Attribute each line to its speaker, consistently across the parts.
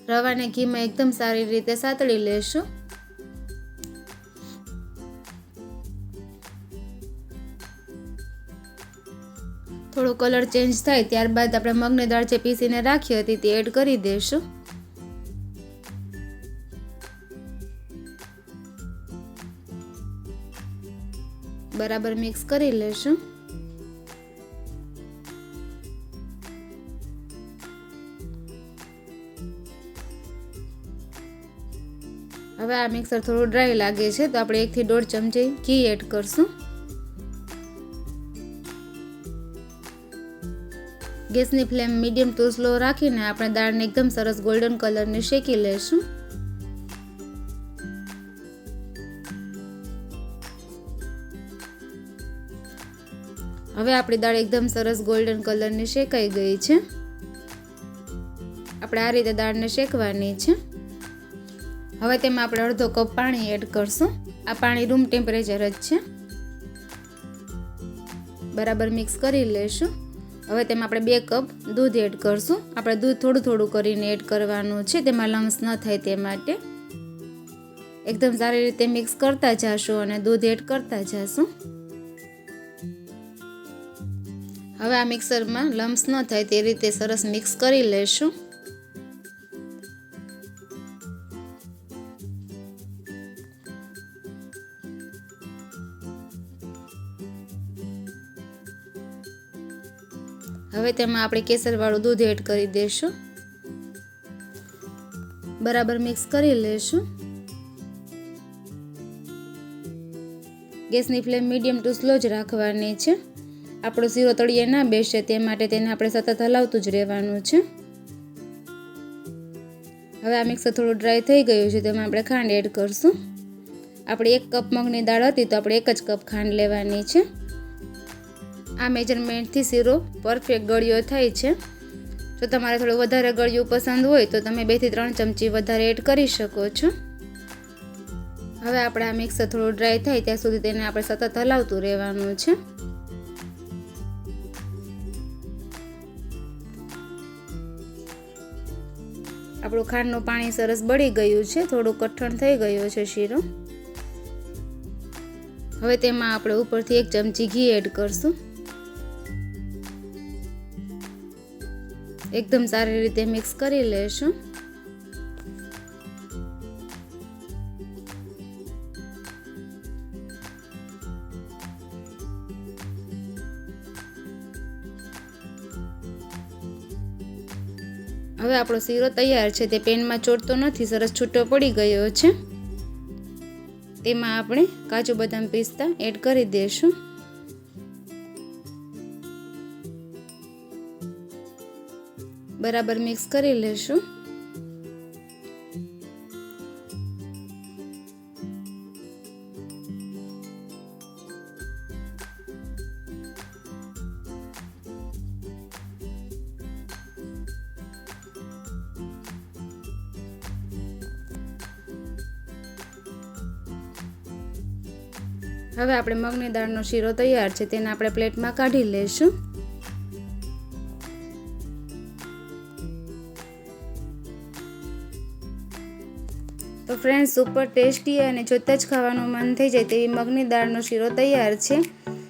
Speaker 1: રવાને ઘીમાં એકદમ સારી રીતે સાતળી લેશું। થોડો કલર ચેન્જ થાય ત્યારબાદ આપણે મગની દાળ જે પીસીને રાખી હતી તે એડ કરી દઈશું। બરાબર મિક્સ કરી લેશું। હવે આ મિક્સર થોડું ડ્રાય લાગે છે તો આપણે 1 થી 1.5 ચમચી ઘી એડ કરશું। ગેસની ફ્લેમ મીડિયમ ટુ સ્લો રાખીને આપણે દાળને એકદમ સરસ ગોલ્ડન કલરની શેકી લેશું। હવે આપણી દાળ એકદમ સરસ ગોલ્ડન કલરની શેકાઈ ગઈ છે। આપણે આ રીતે દાળને શેકવાની છે। હવે તેમાં આપણે અડધો કપ પાણી એડ કરશું। આ પાણી રૂમ ટેમ્પરેચર જ છે। બરાબર મિક્સ કરી લેશું। હવે તેમાં આપણે 2 કપ દૂધ એડ કરશું। આપણે દૂધ થોડું થોડું કરીને એડ કરવાનું છે, તેમાં લમ્સ ન થાય તે માટે। એકદમ સારી રીતે મિક્સ કરતા જાશું અને દૂધ એડ કરતા જાશું। હવે આ મિક્સરમાં લમ્સ ન થાય તે રીતે સરસ મિક્સ કરી લેશું। હવે તેમાં આપણે કેસરવાળું દૂધ એડ કરી દઈશું। બરાબર મિક્સ કરી લેશું। ગેસની ફ્લેમ મીડિયમ ટુ સ્લો જ રાખવાની છે। આપણો શીરો તળિયે ના બેસે તે માટે તેને આપણે સતત હલાવતું જ રહેવાનું છે। હવે આ મિક્સર થોડું ડ્રાય થઈ ગયું છે, તેમાં આપણે ખાંડ એડ કરશું। આપણે 1 કપ મગની દાળ હતી તો આપણે 1 જ કપ ખાંડ લેવાની છે। આ મેજરમેન્ટથી શીરો પરફેક્ટ ગળ્યો થાય છે। જો તમારે થોડું વધારે ગળ્યું પસંદ હોય તો તમે 2 થી 3 ચમચી વધારે એડ કરી શકો છો। હવે આપણે આ મિક્સર થોડું ડ્રાય થાય ત્યાં સુધી તેને આપણે સતત હલાવતું રહેવાનું છે। આપણું ખાંડનું પાણી સરસ બળી ગયું છે, થોડું કઠણ થઈ ગયો છે શીરો। હવે તેમાં આપણે ઉપરથી 1 ચમચી ઘી એડ કરશું। એકદમ સારી રીતે મિક્સ કરી લેશું। હવે આપણો શીરો તૈયાર છે, તે પેનમાં ચોટતો નથી, સરસ છૂટો પડી ગયો છે। તેમાં આપણે કાજુ બદામ પિસ્તા એડ કરી દઈશું। બરાબર મિક્સ કરી લેશું। હવે આપણે મગની દાળનો શીરો તૈયાર છે, તેને આપણે પ્લેટમાં કાઢી લેશું। તો ફ્રેન્ડ્સ, સુપર ટેસ્ટી અને જોતા જ ખાવાનું મન થઈ જાય તેવી મગની દાળનો શીરો તૈયાર છે।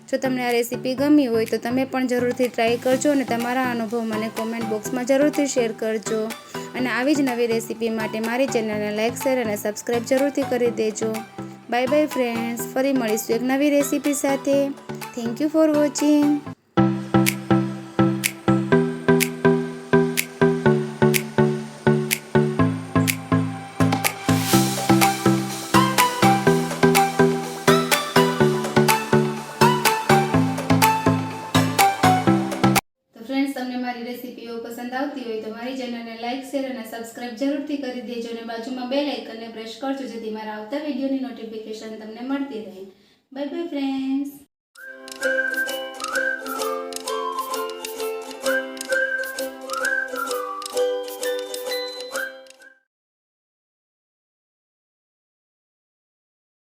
Speaker 1: જો તમને આ રેસીપી ગમી હોય તો તમે પણ જરૂરથી ટ્રાય કરજો અને તમારા અનુભવ મને કોમેન્ટ બોક્સમાં જરૂરથી શેર કરજો। અને આવી જ નવી રેસીપી માટે મારી ચેનલને લાઇક, શેર અને સબસ્ક્રાઈબ જરૂરથી કરી દેજો। બાય બાય ફ્રેન્ડ્સ, ફરી મળીશું એક નવી રેસીપી સાથે। Thank you for watching. તમને મારી રેસીપીઓ પસંદ આવતી હોય તો મારી ચેનલને લાઇક, શેર અને સબસ્ક્રાઇબ જરૂરથી કરી દેજો અને બાજુમાં બેલ આઇકનને પ્રેસ કરજો જેથી મારા આવતા વિડીયોની નોટિફિકેશન તમને મળતી રહે। Bye bye friends.